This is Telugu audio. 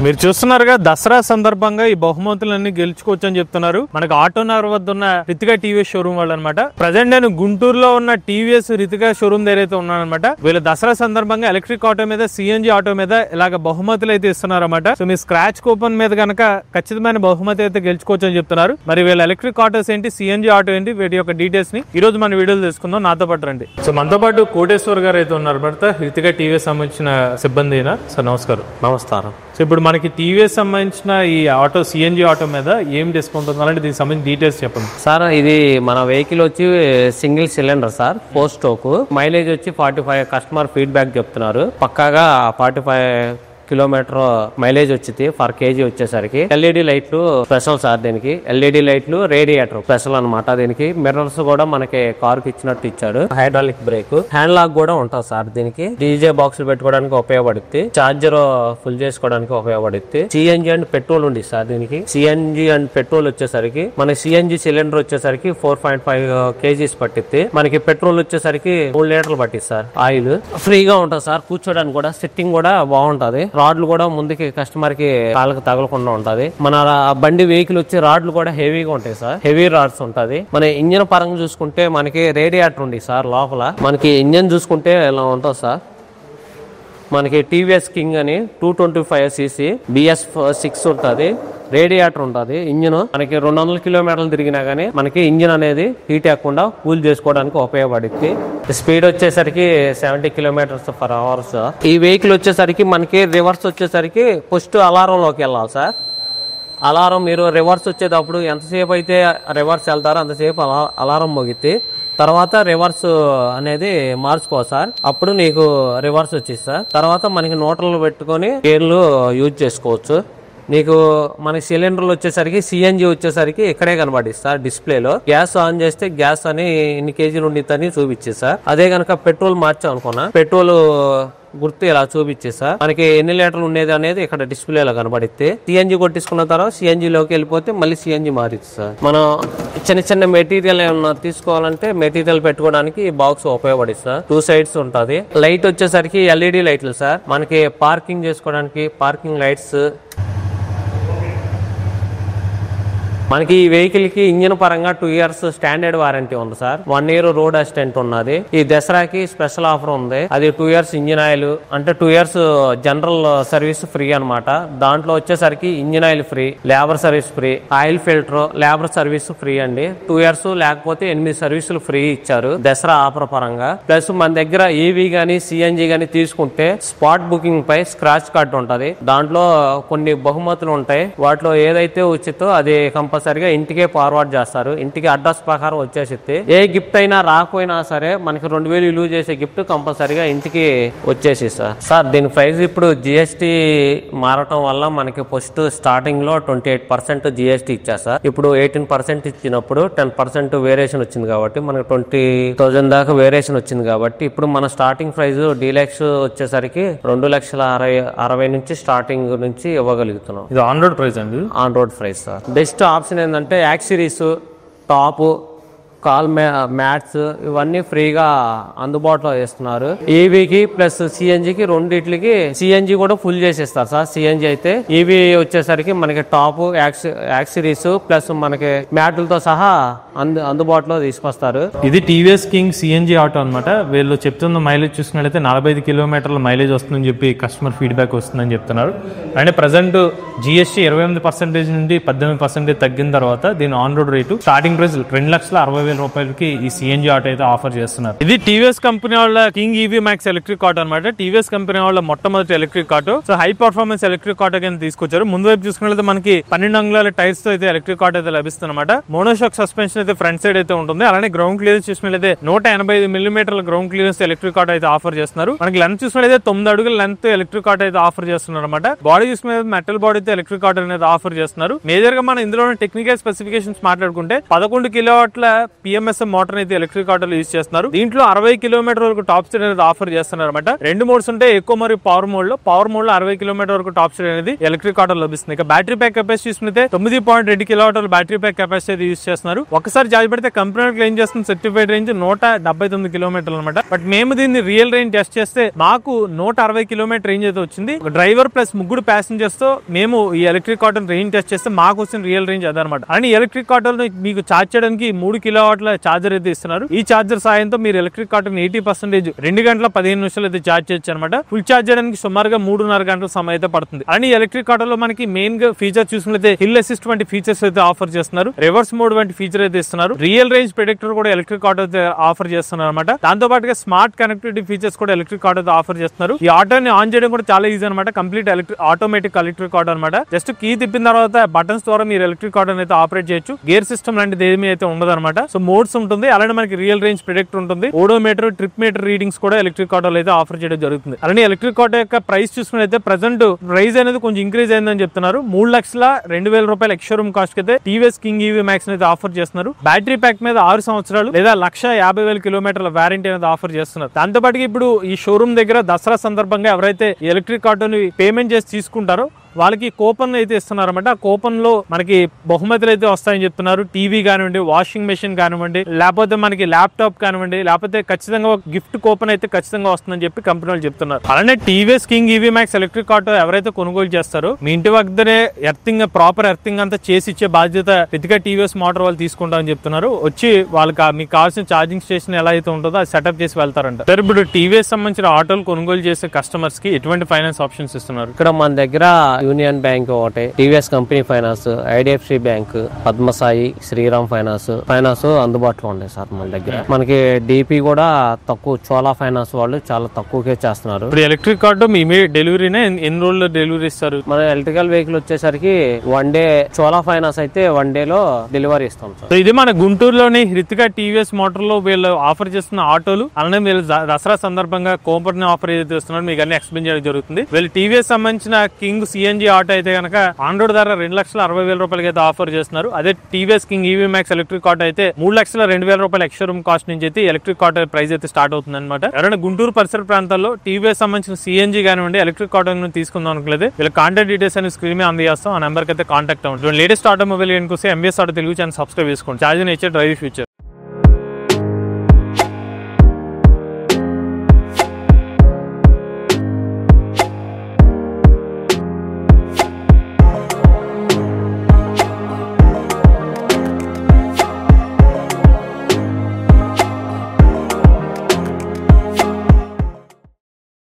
మీరు చూస్తున్నారుగా దసరా సందర్భంగా ఈ బహుమతులన్నీ గెలుచుకోవచ్చు అని చెప్తున్నారు. మనకు ఆటో నగర్ వద్ద ఉన్న రితికా టీవీఎస్ షోరూమ్ వాళ్ళు అనమాట. ప్రజెంట్ నేను గుంటూరులో ఉన్న టీవీఎస్ రితికా షోరూమ్ దగ్గర అయితే ఉన్నాను అనమాట. వీళ్ళు దసరా సందర్భంగా ఎలక్ట్రిక్ ఆటో మీద, సిఎన్జి ఆటో మీద ఇలాగ బహుమతులు అయితే ఇస్తున్నారు అనమాట. సో మీ స్క్రాచ్ కూపన్ మీద కనుక ఖచ్చితమైన బహుమతి అయితే గెలుచుకోవచ్చు అని చెప్తున్నారు. మరి వీళ్ళ ఎలక్ట్రిక్ ఆటోస్ ఏంటి, సిఎన్జి ఆటో ఏంటి, వీటి యొక్క డీటెయిల్స్ ని ఈ రోజు మన వీడియోలు తెలుసుకుందాం. నాతో పాటు రండి. సో మనతో పాటు కోటేశ్వర్ గారు అయితే ఉన్నారు అనమాట, రితికా టీవీఎస్ సంబంధించిన సిబ్బంది. సార్ నమస్కారం. నమస్కారం. సో ఇప్పుడు మనకి టీవీఎస్ సంబంధించిన ఈ ఆటో, సిఎన్జి ఆటో మీద ఏం డిస్కౌంట్ ఉంది అలాంటి దీనికి సంబంధించిన డీటెయిల్స్ చెప్పండి సార్. ఇది మన వెహికల్ వచ్చి single cylinder sir, 4 stroke. Mileage వచ్చి 45 కస్టమర్ ఫీడ్బ్యాక్ చెప్తున్నారు. పక్కాగా 45 కిలోమీటర్ మైలేజ్ వచ్చింది పర్ కేజీ వచ్చేసరికి. ఎల్ఈడి లైట్లు స్పెషల్ సార్. దీనికి ఎల్ఈడి లైట్లు, రేడియేటర్ స్పెషల్ అనమాట. దీనికి మిర్రర్స్ కూడా మనకి కార్ కి ఇచ్చినట్టు ఇచ్చాడు. హైడ్రాలిక్ బ్రేక్, హ్యాండ్ లాక్ కూడా ఉంటుంది సార్. దీనికి డీజే బాక్స్ పెట్టుకోవడానికి ఉపయోగపడుద్ది, చార్జర్ ఫుల్ చేసుకోవడానికి ఉపయోగపడుద్ది. సిఎన్జి అండ్ పెట్రోల్ ఉంది సార్. దీనికి సిఎన్జి అండ్ పెట్రోల్ వచ్చేసరికి మనకి సిఎన్జి సిలిండర్ వచ్చేసరికి 4.5 kgs పట్టిద్ది. మనకి పెట్రోల్ వచ్చేసరికి 3 లీటర్లు పట్టింది సార్. ఆయిల్ ఫ్రీగా ఉంటుంది సార్. కూర్చోడానికి కూడా సిట్టింగ్ కూడా బాగుంటది. రాడ్లు కూడా ముందుకి కస్టమర్ కి కాళ్ళకి తగలకుండా ఉంటది. మన బండి వెహికల్ వచ్చి రాడ్లు కూడా హెవీగా ఉంటాయి సార్. హెవీ రాడ్స్ ఉంటది. మన ఇంజన్ పరంగా చూసుకుంటే మనకి రేడియేటర్ ఉంది సార్ లోపల. మనకి ఇంజన్ చూసుకుంటే ఇలా ఉంటుంది సార్. మనకి టీవీఎస్ కింగ్ అని 225cc BS6 ఉంటుంది. రేడియేటర్ ఉంటుంది. ఇంజిన్ మనకి 200 కిలోమీటర్లు తిరిగినా గానీ మనకి ఇంజిన్ అనేది హీట్ అవ్వకుండా కూల్ చేసుకోవడానికి ఉపయోగపడుద్ది. స్పీడ్ వచ్చేసరికి 70 km/h. ఈ వెహికల్ వచ్చేసరికి మనకి రివర్స్ వచ్చేసరికి ఫస్ట్ అలారం లోకి వెళ్ళాలి సార్. అలారం మీరు రివర్స్ వచ్చేటప్పుడు ఎంతసేపు అయితే రివర్స్ వెళ్తారో అంతసేపు అలారం మోగిద్ది. తర్వాత రివర్స్ అనేది మార్చుకో సార్. అప్పుడు నీకు రివర్స్ వచ్చింది సార్. తర్వాత మనకి న్యూట్రల్ పెట్టుకొని గేర్లు యూజ్ చేసుకోవచ్చు. నీకు మన సిలిండర్లు వచ్చేసరికి సిఎన్జి వచ్చేసరికి ఇక్కడే కనబడి సార్ డిస్ప్లేలో. గ్యాస్ ఆన్ చేస్తే గ్యాస్ అని ఇన్ని కేజీలు ఉండిద్దని చూపించి సార్. అదే కనుక పెట్రోల్ మార్చాం అనుకున్నా, పెట్రోల్ గుర్తు ఇలా చూపించే సార్. మనకి ఎన్ని లీటర్లు ఉండేది అనేది ఇక్కడ డిస్ప్లేలో కనబడితే సిఎన్జి కొట్టించుకున్న తర్వాత సిఎన్జిలోకి వెళ్ళిపోతే మళ్ళీ సిఎన్జి మారిద్ది సార్. మనం చిన్న చిన్న మెటీరియల్ ఏమన్నా తీసుకోవాలంటే మెటీరియల్ పెట్టుకోవడానికి ఈ బాక్స్ ఉపయోగపడిద్ది సార్. 2 సైడ్స్ ఉంటది. లైట్ వచ్చేసరికి ఎల్ఈడి లైట్లు సార్. మనకి పార్కింగ్ చేసుకోవడానికి పార్కింగ్ లైట్స్. మనకి ఈ వెహికల్ కి ఇంజిన్ పరంగా 2 years స్టాండర్డ్ వారంటీ ఉంది సార్. 1 year రోడ్ అసిస్టెంట్ ఉన్నది. ఈ దసరాకి స్పెషల్ ఆఫర్ ఉంది. అది 2 years ఇంజిన్ ఆయిల్ అంటే 2 years జనరల్ సర్వీస్ ఫ్రీ అనమాట. దాంట్లో వచ్చేసరికి engine oil free, labour service free, oil filter, labour service free అండి. 2 years లేకపోతే 8 సర్వీసులు ఫ్రీ ఇచ్చారు దసరా ఆఫర్ పరంగా. ప్లస్ మన దగ్గర ఈవీ గానీ సిఎన్జి గానీ తీసుకుంటే స్పాట్ బుకింగ్ పై స్క్రాచ్ కార్డు ఉంటది. దాంట్లో కొన్ని బహుమతులు ఉంటాయి. వాటిలో ఏదైతే వచ్చిందో అది సరిగా ఇంటికే ఫార్వర్డ్ చేస్తారు. ఇంటికి అడ్రస్ ప్రకారం వచ్చేసిద్ది. ఏ గిఫ్ట్ అయినా రాకపోయినా సరే మనకి 2000 విలువ చేసే గిఫ్ట్ కంపల్సరిగా ఇంటికి వచ్చేసి సార్. దీని ప్రైస్ ఇప్పుడు జిఎస్టీ మారటం వల్ల మనకి ఫస్ట్ స్టార్టింగ్ లో 28% జిఎస్టీ ఇచ్చారు సార్. ఇప్పుడు 18% ఇచ్చినప్పుడు 10% వేరియేషన్ వచ్చింది కాబట్టి మనకి 20,000 దాకా వేరియేషన్ వచ్చింది కాబట్టి ఇప్పుడు మన స్టార్టింగ్ ప్రైస్ డీలక్స్ వచ్చేసరికి 2,60,000 నుంచి స్టార్టింగ్ నుంచి ఇవ్వగలుగుతున్నాం. ఇది ఆన్ రోడ్ ప్రైస్ అండి. On road price sir. Best option ఏంటంటే యాక్సరీస్, టాప్, కాల్ మ్యాట్స్ ఇవన్నీ ఫ్రీగా అందుబాటులో చేస్తున్నారు. ఈవీకి ప్లస్ సిఎన్జికి రెండిట్లకి సిఎన్జి కూడా ఫుల్ చేసేస్తారు సార్. సిఎన్జి అయితే ఈవీ వచ్చేసరికి మనకి టాప్, యాక్సరీస్ ప్లస్ మనకి మ్యాట్లతో సహా అందుబాటులో తీసుకొస్తారు. ఇది టీవీఎస్ కింగ్ సిఎన్జి ఆటో అనమాట. వీళ్ళు చెప్తున్న మైలేజ్ చూసుకున్నట్లయితే 45 కిలోమీటర్ల మైలేజ్ వస్తుందని చెప్పి కస్టమర్ ఫీడ్బ్యాక్ వస్తుందని చెప్తున్నారు. అంటే ప్రజెంట్ జిఎస్టీ 28% నుండి 18% తగ్గిన తర్వాత దీని on road rate starting price 2,60,000 రూపాయలకి ఈ సిఎన్జి ఆటో అయితే ఆఫర్ చేస్తున్నారు. ఇది టీవీఎస్ కంపెనీ వాళ్ళ king EV max electric auto అనమాట. టీవీఎస్ కంపెనీ వాళ్ళ మొట్టమొదటి electric auto. So high performance electric auto కింద తీసుకొచ్చారు. ముందు వైపు చూసుకున్నట్లయితే మనకి 12 అంగుళాల టైర్స్ తో అయితే ఎలక్ట్రిక్ ఆటో అయితే లభిస్తుందన్నమాట. మోనోషాక్ సస్పెన్షన్ అయితే ఫ్రంట్ సైడ్ అయితే ఉంటుంది. అలానే గ్రౌండ్ క్లియరెన్స్ చూసినట్లయితే 185 mm ground clearance electric auto అయితే ఆఫర్ చేస్తున్నారు. మనకి లెంత్ చూసినట్లయితే 9 అడుగుల లెంత్ ఎలక్ట్రిక్ ఆటో అయితే ఆఫర్ చేస్తున్నారు అనమాట. బాడీ చూసుకునే మెటల్ బాడీ అయితే ఎలక్ట్రిక్ ఆటో అనేది ఆఫర్ చేస్తున్నారు. మేజర్ గా మనం ఇందులో టెక్నికల్ స్పెసిఫికేషన్స్ మాట్లాడుకుంటే 11 కిలోవాట్ల PMSM మోటార్ అయితే ఎలక్ట్రిక్ ఆటోలో యూజ్ చేస్తున్నారు. దీంట్లో 60 కిలోమీటర్ వరకు టాప్ స్పీడ్ అనేది ఆఫర్ చేస్తున్నారు అనమాట. 2 మోడ్స్ ఉంటాయి, ఎక్కువ మరియు పవర్ మోడ్ లో. పవర్ మోడ్ లో 60 కిలోమీటర్ వరకు టాప్ స్పీడ్ అనేది ఎలక్ట్రిక్ ఆటోలో లభిస్తుంది. ఇక బ్యాటరీ ప్యాక్ కెపాసిటీ చూసుకుంటే 9.2 కిలోవాట్ల బ్యాటరీ ప్యాక్ కెపాసిటీ అయితే యూజ్ చేస్తున్నారు. ఒకసారి చార్జ్ పెడితే కంపెనీ క్లెయిమ్ చేస్తున్న సర్టిఫైడ్ రేంజ్ 179 కిలోమీటర్లు అనమాట. బట్ మేము దీన్ని రియల్ రేంజ్ టెస్ట్ చేస్తే మాకు 160 కిలోమీటర్ రేంజ్ అయితే వచ్చింది. డ్రైవర్ ప్లస్ 3 ప్యాసింజర్స్ తో మేము ఈ ఎలక్ట్రిక్ ఆటో రేంజ్ టెస్ట్ చేస్తే మాకు వచ్చిన రియల్ రేంజ్ అదనమాట. అని ఎలక్ట్రిక్ ఆటోని మీకు చార్జ్ చేయడానికి 3 కిలోవాట్ల చార్జర్ అయితే ఇస్తున్నారు. ఈ చార్జర్ సాయంతో మీరు ఎలక్ట్రిక్ ఆటోని 80% 2 గంటల 15 నిమిషాలు అయితే చార్జ్ చేయొచ్చు అనమాట. ఫుల్ చార్జ్ చేయడానికి సుమారుగా 3.5 గంటల సమయం అయితే పడుతుంది. అని ఎలక్ట్రిక్ ఆటోలో మనకి మెయిన్ గా ఫీచర్ చూసుకుంటే హిల్ అసిస్ట్ వంటి ఫీచర్స్ అయితే ఆఫర్ చేస్తున్నారు. రివర్స్ మోడ్ వంటి ఫీచర్ అయితే ఇస్తున్నారు. రియల్ రేంజ్ ప్రెడిక్టర్ కూడా ఎలక్ట్రిక్ ఆటో ఆఫర్ చేస్తున్నారు అనమాట. దాంతో పాటుగా స్మార్ట్ కనెక్టివిటీ ఫీచర్స్ కూడా ఎలక్ట్రిక్ ఆటో ఆఫర్ చేస్తున్నారు. ఈ ఆటోని ఆన్ చేయడం కూడా చాలా ఈజీ అనమాట. కంప్లీట్ ఆటోమేటిక్ ఎలక్ట్రిక్ ఆటో అనమాట. జస్ట్ కీ తిప్పిన తర్వాత బటన్స్ ద్వారా మీరు ఎలక్ట్రిక్ ఆటోని అయితే ఆపరేట్ చేయొచ్చు. గేర్ సిస్టమ్ లాంటిది ఏమీ అయితే ఉండదు అనమాట. సో మోడ్స్ ఉంటుంది, అలానే మనకి రియల్ రేంజ్ ప్రెడిక్టర్ ఉంటుంది. ఓడోమీటర్, ట్రిప్ మీటర్ రీడింగ్స్ కూడా ఎలక్ట్రిక్ ఆటోలో అయితే ఆఫర్ చేయడం జరుగుతుంది. అలానే ఎలక్ట్రిక్ ఆటో యొక్క ప్రైస్ చూసుకుని అయితే ప్రెసెంట్ ప్రైస్ అనేది కొంచెం ఇంక్రీజ్ అయిందని చెప్తున్నారు. 3,02,000 రూపాయల ఎక్స్‌షోరూమ్ కాస్ట్ అయితే టీవీఎస్ కింగ్ ఈవీ మ్యాక్స్ అయితే ఆఫర్ చేస్తున్నారు. బ్యాటరీ ప్యాక్ మీద 6 సంవత్సరాలు లేదా 1,50,000 కిలోమీటర్ల వారంటీ అనేది ఆఫర్ చేస్తున్నారు. దాంతో పాటు ఇప్పుడు ఈ షోరూమ్ దగ్గర దసరా సందర్భంగా ఎవరైతే ఎలక్ట్రిక్ ఆటోని పేమెంట్ చేసి తీసుకుంటారో వాళ్ళకి కూపన్ అయితే ఇస్తున్నారన్నమాట. ఆ కూపన్ లో మనకి బహుమతులు అయితే వస్తాయని చెప్తున్నారు. టీవీ కానివ్వండి, వాషింగ్ మెషిన్ కానివ్వండి, లేకపోతే మనకి ల్యాప్టాప్ కానివ్వండి, లేకపోతే ఖచ్చితంగా గిఫ్ట్ కూపన్ అయితే ఖచ్చితంగా వస్తుందని చెప్పి కంపెనీ వాళ్ళు చెప్తున్నారు. అలానే TVS king EV max electric auto ఎవరైతే కొనుగోలు చేస్తారో మీ ఇంటి వద్దనే ఎర్తింగ్, ప్రాపర్ ఎర్తింగ్ అంతా చేసి ఇచ్చే బాధ్యత ప్రతిగా టీవీఎస్ మోటార్ వాళ్ళు తీసుకుంటామని చెప్తున్నారు. వచ్చి వాళ్ళకి మీకు కావాల్సిన ఛార్జింగ్ స్టేషన్ ఎలా అయితే ఉంటుందో అది సెటప్ చేసి వెళ్తారంట. సరే, ఇప్పుడు టీవీఎస్ సంబంధించిన ఆటోలు కొనుగోలు చేసే కస్టమర్స్ కి ఎటువంటి ఫైనాన్స్ ఆప్షన్స్ ఇస్తున్నారు? ఇక్కడ మన దగ్గర యూనియన్ బ్యాంక్ ఒకటి, TVS company finance, IDFC bank, Padmasai, Shriram finance అందుబాటులో ఉన్నాయి సార్ మన దగ్గర. మనకి డిపి కూడా తక్కువ, చోలా ఫైనాన్స్ వాళ్ళు చాలా తక్కువకే చేస్తున్నారు. ఇప్పుడు ఎలక్ట్రిక్ ఆటో మీ డెలివరీనే ఎన్ని రోజుల్లో డెలివరీ ఇస్తారు? మన ఎలక్ట్రికల్ వెహికల్ వచ్చేసరికి 1 డే, చోలా ఫైనాన్స్ అయితే 1 డే లో డెలివరీ ఇస్తాం సార్. ఇది మన గుంటూరులోని హృతిక టీవీఎస్ మోటార్ లో వీళ్ళు ఆఫర్ చేస్తున్న ఆటోలు. అలానే వీళ్ళు దసరా సందర్భంగా కూపన్ ఆఫర్ ఏదైతే ఇస్తున్నారు మీకు అన్ని ఎక్స్ప్లెయిన్ చేయడం జరుగుతుంది. వీళ్ళు టీవీఎస్ సంబంధించిన కింగ్ సిఎన్జి ఆటో అయితే కనుక ఆండ్రాయిడ్ ధర 2,60,000 రూపాయలకి అయితే ఆఫర్ చేస్తున్నారు. అదే TVS king EV max electric auto అయితే 3,02,000 రూపాయల ఎక్స్‌షోరూమ్ కాస్ట్ నుంచి అయితే ఎలక్ట్రిక్ ఆటో ప్రైస్ అయితే స్టార్ట్ అవుతుంది అనమాట. ఎవరైనా గుంటూరు పరిసర ప్రాంతాల్లో టీవీఎస్ సంబంధించిన సిఎన్జి కానివ్వండి, ఎలక్ట్రిక్ ఆటో తీసుకుందాం అనుకోలేదు, వీళ్ళ కాంటాక్ట్ డీటెయిల్స్ అని స్క్రీన్ మీద అందజేస్తాం. ఆ నెంబర్ కి అయితే కాంటాక్ట్ అవ్వండి. లేటెస్ట్ ఆటోమొబైల్ కోసం MBS auto Telugu channel subscribe చేసుకోండి. ఛార్జింగ్ ఇచ్చే డ్రైవ్ ఫ్యూచర్.